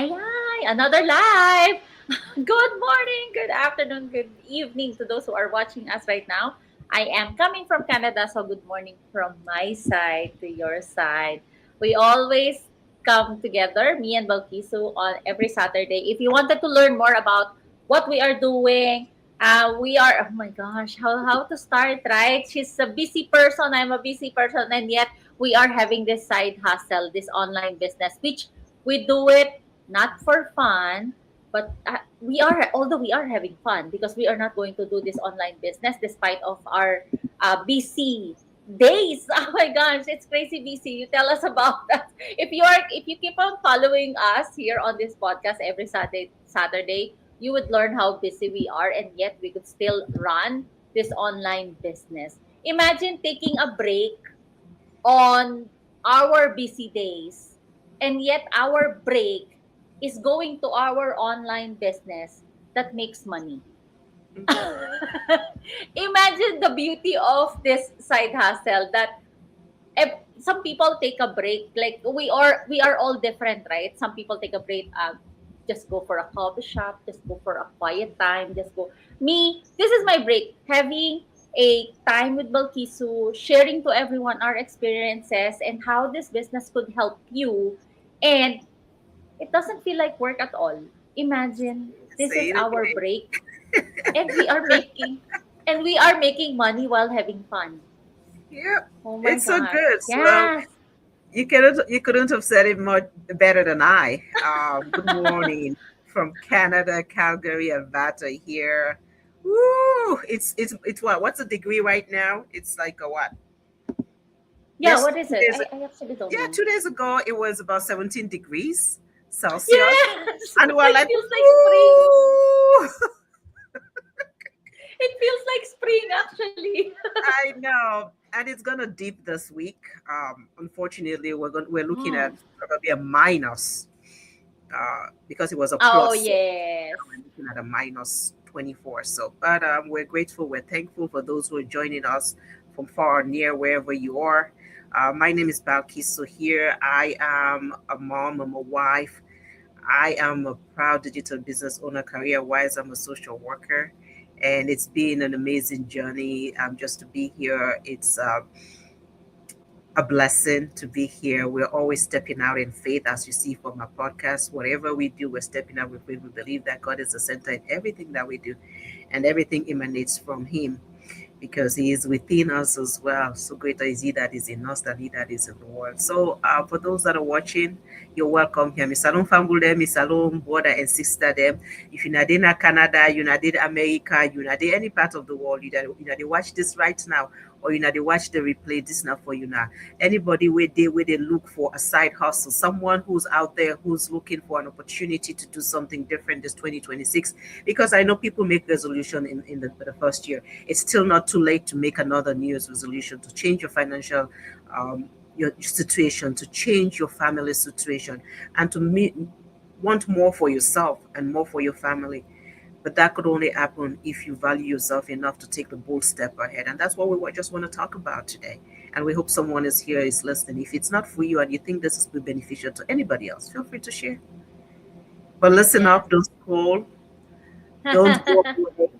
Ayan, another live. Good morning, good afternoon, good evening to those who are watching us right now. I am coming from Canada, so good morning from my side to your side. We always come together, me and Balkisu, on every Saturday. If you wanted to learn more about what we are doing, we are, oh my gosh, how to start, right? She's a busy person, I'm a busy person, and yet we are having this side hustle, this online business, which we do it not for fun, but although we are having fun because we are not going to do this online business despite of our busy days. Oh my gosh, it's crazy busy. You tell us about that. If you keep on following us here on this podcast every Saturday, you would learn how busy we are, and yet we could still run this online business. Imagine taking a break on our busy days, and yet our break is going to our online business that makes money. Imagine the beauty of this side hustle that if some people take a break, like we are all different, right? Some people take a break, just go for a coffee shop, just go for a quiet time, just go. Me, this is my break, having a time with Balkisu, sharing to everyone our experiences and how this business could help you, and it doesn't feel like work at all. Imagine this Say is it our again. break, and we are making money while having fun. Yeah, Oh my it's so gosh, good. Well, yes. you couldn't have said it much better than I. Good morning from Canada, Calgary, Alberta here. Woo! It's what? What's the degree right now? It's like a what? Yeah, Yes, what is two it? days. I actually don't Yeah, know. 2 days ago it was about 17 degrees Celsius, Yes! and we're It like, feels like spring. woo! It feels like spring, actually. I know, and it's gonna dip this week. Unfortunately, we're looking at Mm. probably a minus, because it was a Oh, plus. So yes. now we're looking at a minus 24. So, but we're grateful. We're thankful for those who are joining us from far or near, wherever you are. My name is Balkis. So here I am a mom. I'm a wife. I am a proud digital business owner, career wise. I'm a social worker, and it's been an amazing journey. Just to be here, it's a blessing to be here. We're always stepping out in faith, as you see from our podcast. Whatever we do, we're stepping out with faith. We believe that God is the center in everything that we do, and everything emanates from Him because He is within us as well. So greater is He that is in us than He that is in the world. So, for those that are watching, you're welcome here. Misalom family, misalom brother and sister them. If you're not in Canada, you're not in America, you're not in any part of the world, you not watch this right now, or you not watch the replay. This now for you now. Anybody where they look for a side hustle, someone who's out there who's looking for an opportunity to do something different this 2026. Because I know people make resolution in the first year. It's still not too late to make another New Year's resolution to change your financial um, your situation, to change your family situation, and to want more for yourself and more for your family. But that could only happen if you value yourself enough to take the bold step ahead. And that's what just want to talk about today. And we hope someone is here, is listening. If it's not for you and you think this is beneficial to anybody else, feel free to share. But listen Yes. up, don't scroll, don't walk away.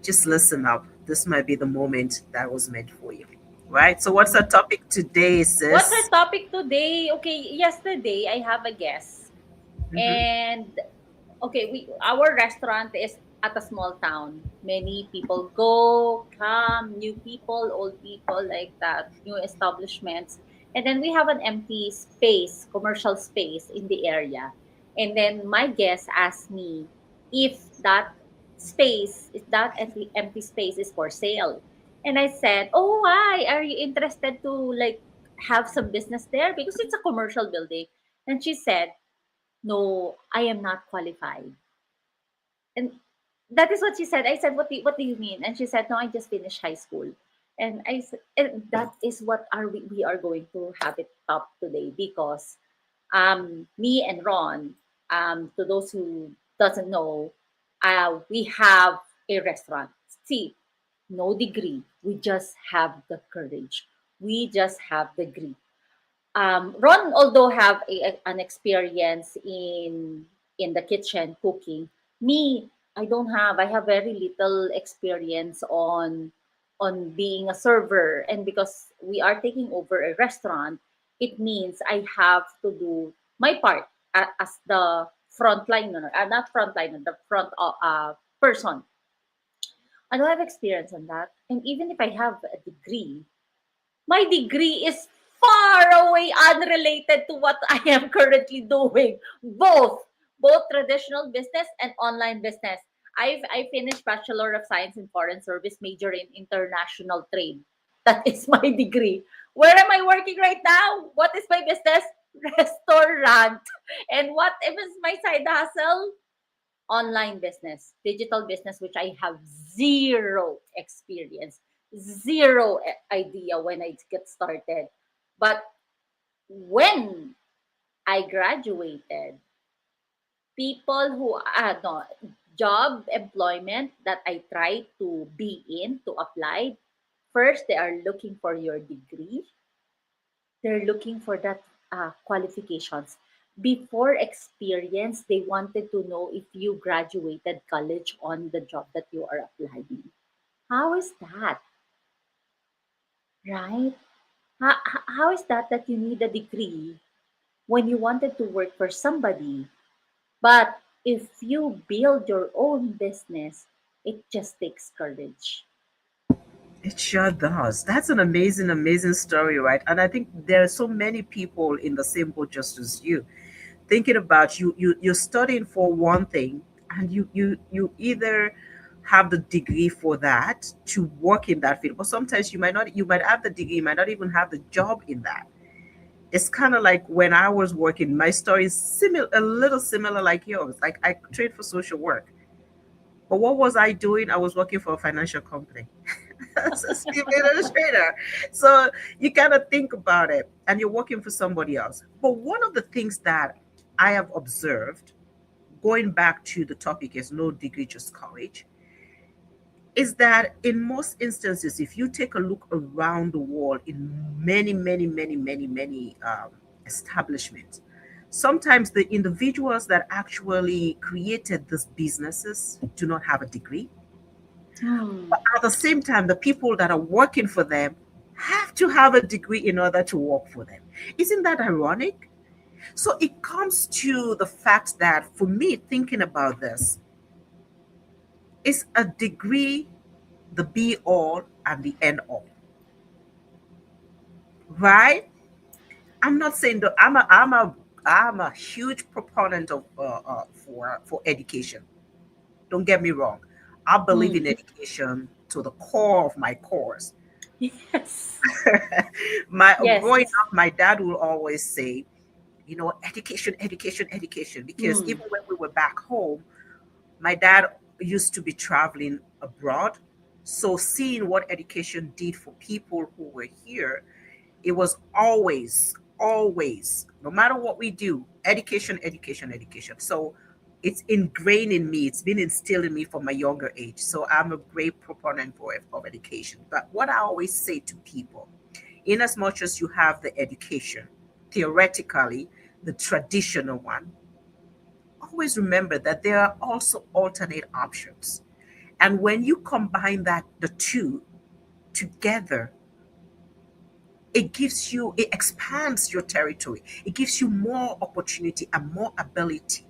Just listen up. This might be the moment that was meant for you. Right? So, what's our Mm. topic today, What's our sis? topic today? Okay, yesterday I have a guest. Mm-hmm. And okay, our restaurant is at a small town. Many people go, come, new people, old people, like that, new establishments. And then we have an empty space, commercial space in the area. And then my guest asked me if that empty space is for sale. And I said, "Oh, why? Are you interested to like have some business there? Because it's a commercial building." And she said, "No, I am not qualified." And that is what she said. I said, what do you mean?" And she said, "No, I just finished high school." And I said, and that is what we are going to have it top today, because me and Ron, to those who doesn't know, we have a restaurant. See, no degree. We just have the courage. We just have the grit. Ron, although have an experience in the kitchen cooking, me, I don't have. I have very little experience on being a server, and because we are taking over a restaurant, it means I have to do my part as the frontliner, not frontliner, the front person. I don't have experience on that, and even if I have a degree, my degree is far away unrelated to what I am currently doing. Both traditional business and online business. I finished Bachelor of Science in Foreign Service, major in international trade. That is my degree. Where am I working right now? What is my business? Restaurant. And what is my side hustle? Online business, digital business, which I have zero experience, zero idea when I get started. But when I graduated, people who no, job employment that I try to be in to apply, first they are looking for your degree, they're looking for that qualifications. Before experience, they wanted to know if you graduated college on the job that you are applying. How is that, right? How is that that you need a degree when you wanted to work for somebody? But if you build your own business, it just takes courage. It sure does. That's an amazing, amazing story, right? And I think there are so many people in the same boat just as you. Thinking about you're studying for one thing, and you either have the degree for that to work in that field, but sometimes you might have the degree, you might not even have the job in that. It's kind of like when I was working, my story is similar, a little similar like yours. Like I trained for social work, but what was I doing? I was working for a financial company as a scheme administrator. So you kind of think about it, and you're working for somebody else. But one of the things that I have observed, going back to the topic is no degree, just college, is that in most instances, if you take a look around the world in many, many, many, many, many establishments, sometimes the individuals that actually created these businesses do not have a degree. Hmm. But at the same time, the people that are working for them have to have a degree in order to work for them. Isn't that ironic? So it comes to the fact that for me, thinking about this, is a degree the be all and the end all, right? I'm not saying that I'm a huge proponent of for education. Don't get me wrong. I believe in Hmm. education to the core of my cores. Yes. My Yes. growing up, my dad will always say, education, education, education. Because Hmm. even when we were back home, my dad used to be traveling abroad. So seeing what education did for people who were here, it was always, always, no matter what we do, education, education, education. So it's ingrained in me. It's been instilled in me from a younger age. So I'm a great proponent of education. But what I always say to people, in as much as you have the education, theoretically, the traditional one, always remember that there are also alternate options. And when you combine the two together, it expands your territory. It gives you more opportunity and more ability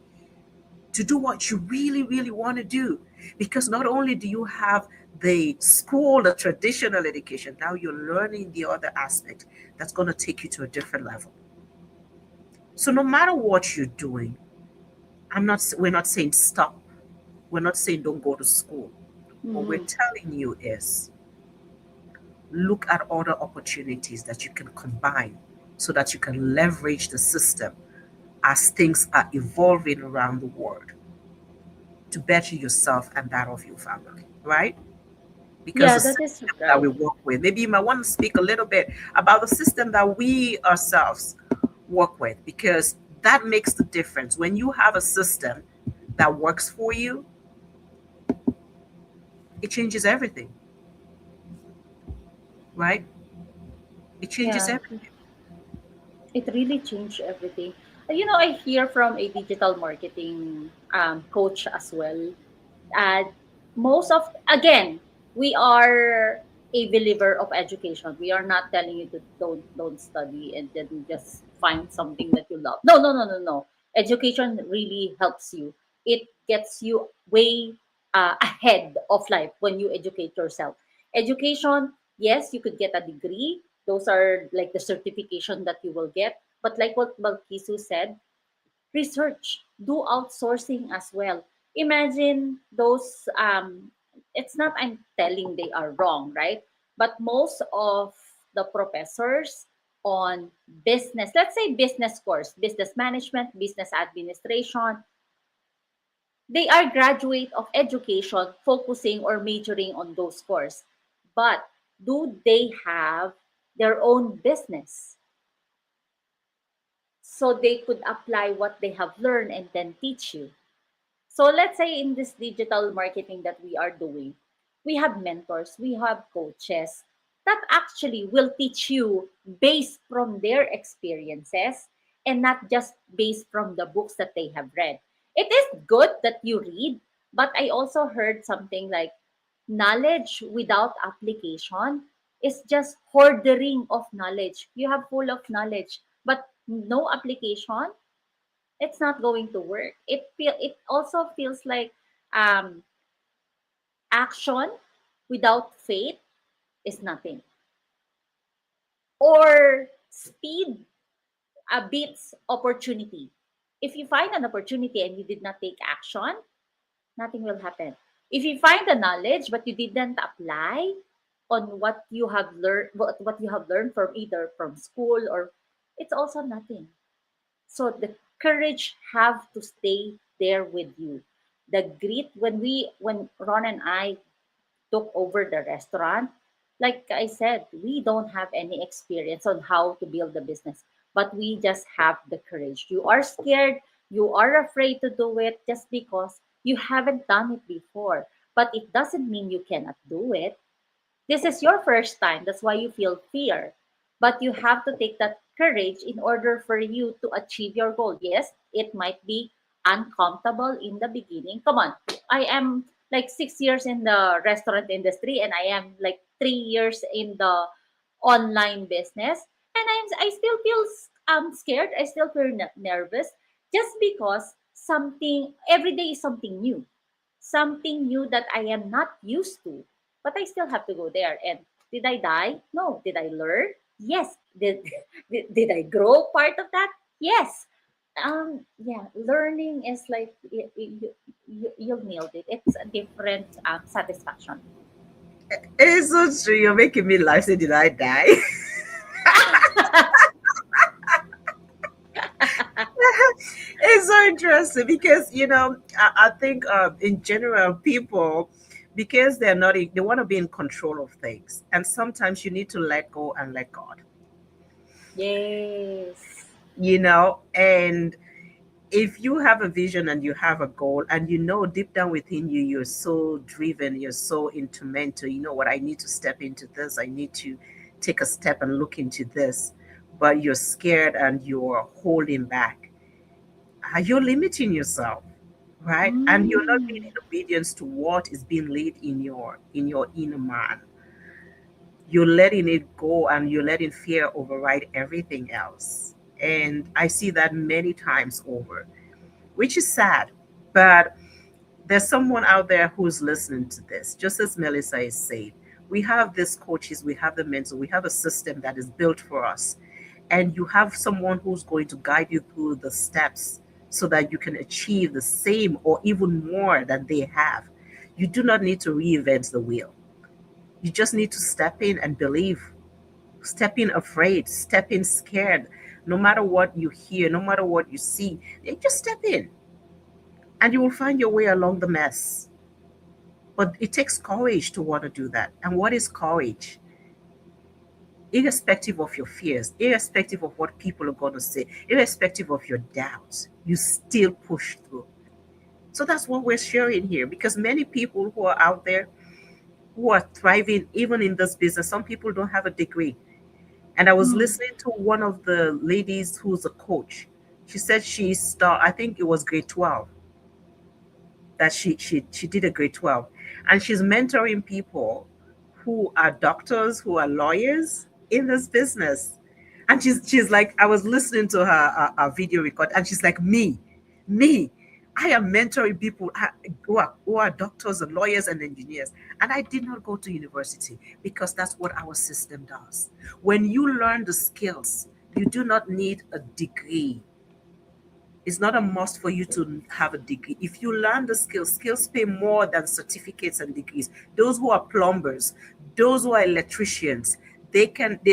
to do what you really, really want to do. Because not only do you have the school, the traditional education, now you're learning the other aspect that's going to take you to a different level. So no matter what you're doing, we're not saying stop. We're not saying don't go to school. What we're Hmm. telling you is look at other opportunities that you can combine so that you can leverage the system as things are evolving around the world to better yourself and that of your family, right? Because Yeah, the that is system that we right. work with, maybe you might want to speak a little bit about the system that we ourselves work with, because that makes the difference. When you have a system that works for you, it changes everything, right? It changes Yeah, everything. It really changed everything. I hear from a digital marketing coach as well. uh, Most of, again, we are a believer of education. We are not telling you to don't study and then just find something that you love. No, no, no, no, no. Education really helps you. It gets you way ahead of life when you educate yourself. Education, yes, you could get a degree. Those are like the certification that you will get. But like what Balkisu said, research, do outsourcing as well. Imagine those, it's not I'm telling they are wrong, right? But most of the professors on business, let's say business course, business management, business administration, they are graduate of education focusing or majoring on those courses. But do they have their own business so they could apply what they have learned and then teach you? So let's say in this digital marketing that we are doing, we have mentors, we have coaches that actually will teach you based from their experiences and not just based from the books that they have read. It is good that you read, but I also heard something like knowledge without application is just hoarding of knowledge. You have full of knowledge, but no application, it's not going to work. It also feels like um, action without faith is nothing, or speed beats opportunity. If you find an opportunity and you did not take action, nothing will happen. If you find the knowledge but you didn't apply on what you have learned from either from school or, it's also nothing. So the courage have to stay there with you. The grit, when Ron and I took over the restaurant, like I said, we don't have any experience on how to build the business, but we just have the courage. You are scared, you are afraid to do it just because you haven't done it before. But it doesn't mean you cannot do it. This is your first time. That's why you feel fear. But you have to take that courage in order for you to achieve your goal. Yes, it might be uncomfortable in the beginning. Come on. I am like 6 years in the restaurant industry and I am like 3 years in the online business. And I still feel scared. I still feel nervous just because something, every day is something new that I am not used to, but I still have to go there. And did I die? No. Did I learn? Yes. Did I grow part of that? Yes. Yeah, learning is like you nailed it. It's a different satisfaction. It's so true. You're making me laugh. Say, did I die? It's so interesting because I think in general people, because they're not they want to be in control of things, and sometimes you need to let go and let God. Yes. And if you have a vision and you have a goal and deep down within you, you're so driven, you're so into mental, what, I need to step into this, I need to take a step and look into this, but you're scared and you're holding back, you're limiting yourself, right? And you're not being Mm. in obedience to what is being laid in your inner man. You're letting it go and you're letting fear override everything else. And I see that many times over, which is sad. But there's someone out there who's listening to this. Just as Melissa is saying, we have these coaches, we have the mentor, we have a system that is built for us. And you have someone who's going to guide you through the steps so that you can achieve the same or even more than they have. You do not need to reinvent the wheel. You just need to step in and believe. Step in afraid, step in scared. No matter what you hear, no matter what you see, just step in and you will find your way along the mess. But it takes courage to want to do that. And what is courage? Irrespective of your fears, irrespective of what people are going to say, irrespective of your doubts, you still push through. So that's what we're sharing here because many people who are out there who are thriving even in this business, some people don't have a degree. And I was Mm. listening to one of the ladies who's a coach. She said I think it was grade 12 that she did a grade 12, and she's mentoring people who are doctors, who are lawyers in this business. And she's like, I was listening to her video record, and she's like, me, I am mentoring people who are doctors and lawyers and engineers, and I did not go to university because that's what our system does. When you learn the skills, you do not need a degree. It's not a must for you to have a degree. If you learn the skills, skills pay more than certificates and degrees. Those who are plumbers, those who are electricians, they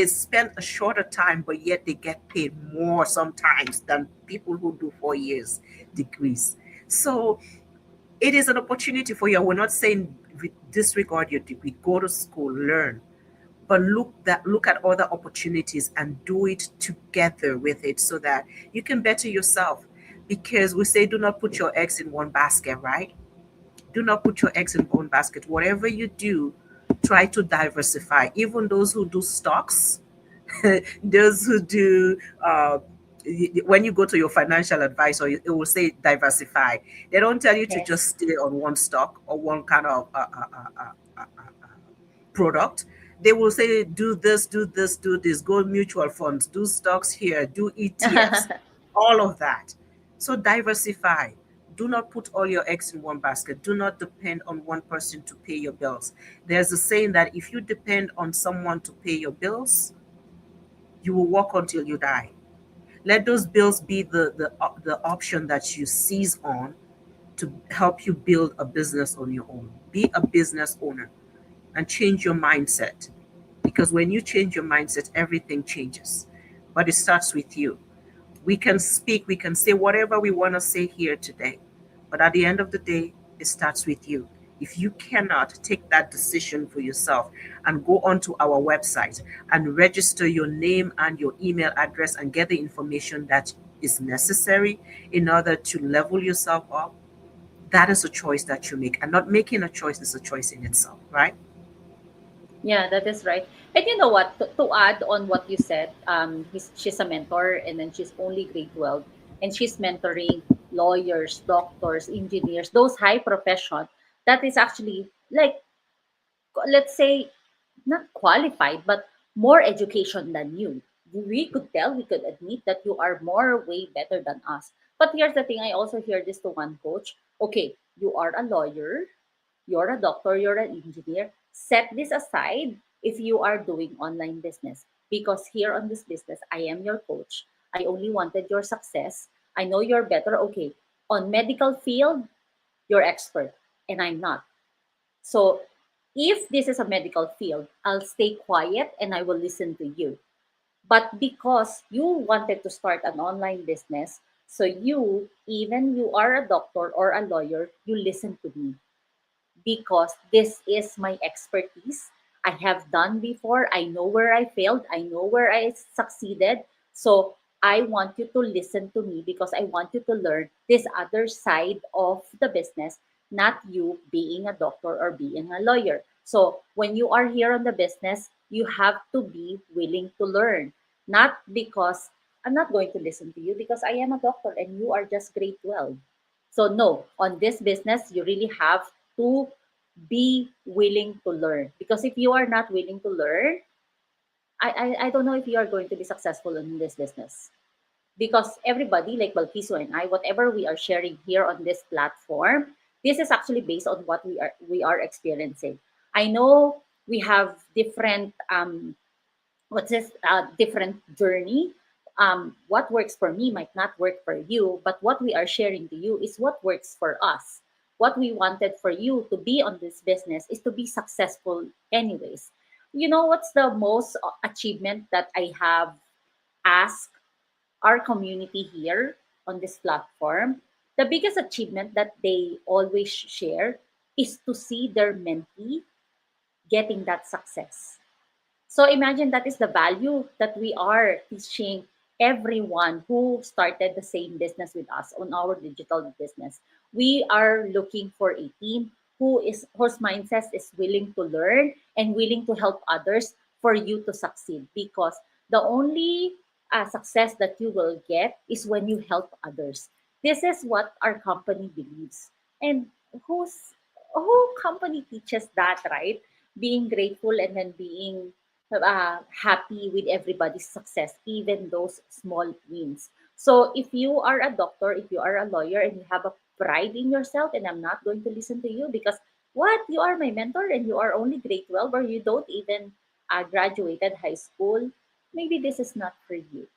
spend a shorter time, but yet they get paid more sometimes than people who do 4 years degrees. So it is an opportunity for you. We're not saying disregard your degree. Go to school, learn, but look at other opportunities and do it together with it so that you can better yourself. Because we say do not put your eggs in one basket, right? Do not put your eggs in one basket. Whatever you do, try to diversify. Even those who do stocks, those who do when you go to your financial advisor, it will say diversify. They don't tell you to Yes. just stay on one stock or one kind of product. They will say, do this, do this, do this, go mutual funds, do stocks here, do ETFs, all of that. So diversify. Do not put all your eggs in one basket. Do not depend on one person to pay your bills. There's a saying that if you depend on someone to pay your bills, you will work until you die. Let those bills be the option that you seize on to help you build a business on your own. Be a business owner and change your mindset. Because when you change your mindset, everything changes. But it starts with you. We can speak, we can say whatever we want to say here today. But at the end of the day, it starts with you. If you cannot take that decision for yourself and go onto our website and register your name and your email address and get the information that is necessary in order to level yourself up, that is a choice that you make. And not making a choice is a choice in itself, right? Yeah, that is right. And you know what? To add on what you said, she's a mentor, and then she's only grade 12, and she's mentoring lawyers, doctors, engineers, those high profession. That is actually like, let's say, not qualified, but more education than you. We could tell, we could admit that you are more way better than us. But here's the thing, I also hear this to one coach. Okay, you are a lawyer, you're a doctor, you're an engineer. Set this aside if you are doing online business. Because here on this business, I am your coach. I only wanted your success. I know you're better. Okay. On medical field, you're expert, and I'm not. So if this is a medical field, I'll stay quiet and I will listen to you. But because you wanted to start an online business, so you, even you are a doctor or a lawyer, you listen to me because this is my expertise. I have done before. I know where I failed. I know where I succeeded. So I want you to listen to me because I want you to learn this other side of the business, not you being a doctor or being a lawyer. So when you are here on the business, you have to be willing to learn, not because I'm not going to listen to you because I am a doctor and you are just grade 12. So no, on this business, you really have to be willing to learn. Because if you are not willing to learn, I don't know if you are going to be successful in this business. Because everybody, like Balkiso and I, whatever we are sharing here on this platform, this is actually based on what we are experiencing. I know we have different what's this different journey. What works for me might not work for you, but what we are sharing to you is what works for us. What we wanted for you to be on this business is to be successful anyways. You know what's the most achievement that I have asked our community here on this platform? The biggest achievement that they always share is to see their mentee getting that success. So imagine that is the value that we are teaching everyone who started the same business with us on our digital business. We are looking for a team whose mindset is willing to learn and willing to help others for you to succeed because The only success that you will get is when you help others. This is what our company believes. And who's who company teaches that, right? Being grateful and then being happy with everybody's success, even those small wins. So if you are a doctor, if you are a lawyer, and you have a pride in yourself, and I'm not going to listen to you because what, you are my mentor and you are only grade 12 or you don't even graduated high school, maybe this is not for you.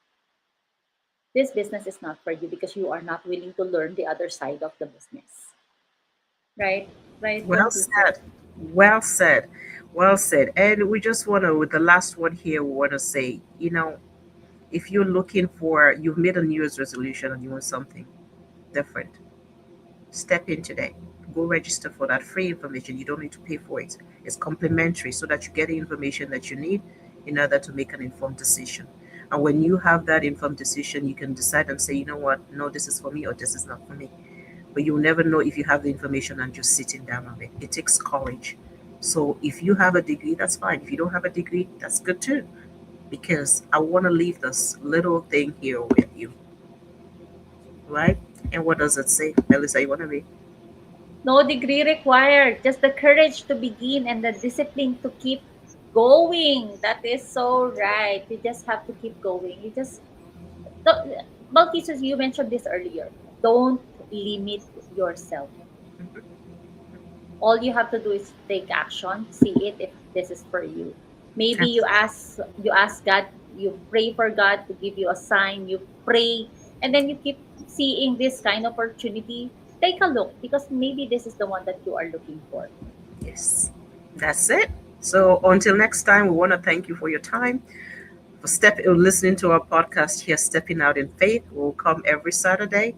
This business is not for you because you are not willing to learn the other side of the business. Right? Right, Well Belkisa? said. Well said. Well said. And we just want to, with the last one here, we want to say, if you're looking for, you've made a New Year's resolution and you want something different, step in today. Go register for that free information. You don't need to pay for it. It's complimentary so that you get the information that you need in order to make an informed decision. And when you have that informed decision, you can decide and say, you know what, no, this is for me or this is not for me. But you'll never know if you have the information and just sitting down on it. It takes courage. So if you have a degree, that's fine. If you don't have a degree, that's good too. Because I want to leave this little thing here with you, right? And what does it say? Melissa, you want to read? No degree required, just the courage to begin and the discipline to keep going. That is so right. You just have to keep going. You just don't, Balkis, you mentioned this earlier. Don't limit yourself. All you have to do is take action, see it if this is for you. Maybe you ask God, you pray for God to give you a sign, you pray, and then you keep seeing this kind of opportunity. Take a look because maybe this is the one that you are looking for. Yes, that's it. So until next time, we want to thank you for your time. For listening to our podcast here, Stepping Out in Faith. We'll come every Saturday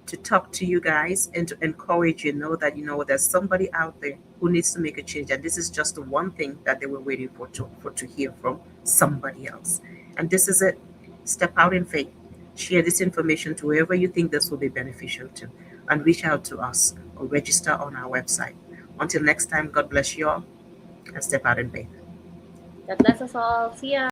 to talk to you guys and to encourage you. Know that there's somebody out there who needs to make a change, and this is just the one thing that they were waiting for to hear from somebody else. And this is it. Step out in faith. Share this information to whoever you think this will be beneficial to, and reach out to us or register on our website. Until next time, God bless you all, and step out in faith. God bless us all. See ya.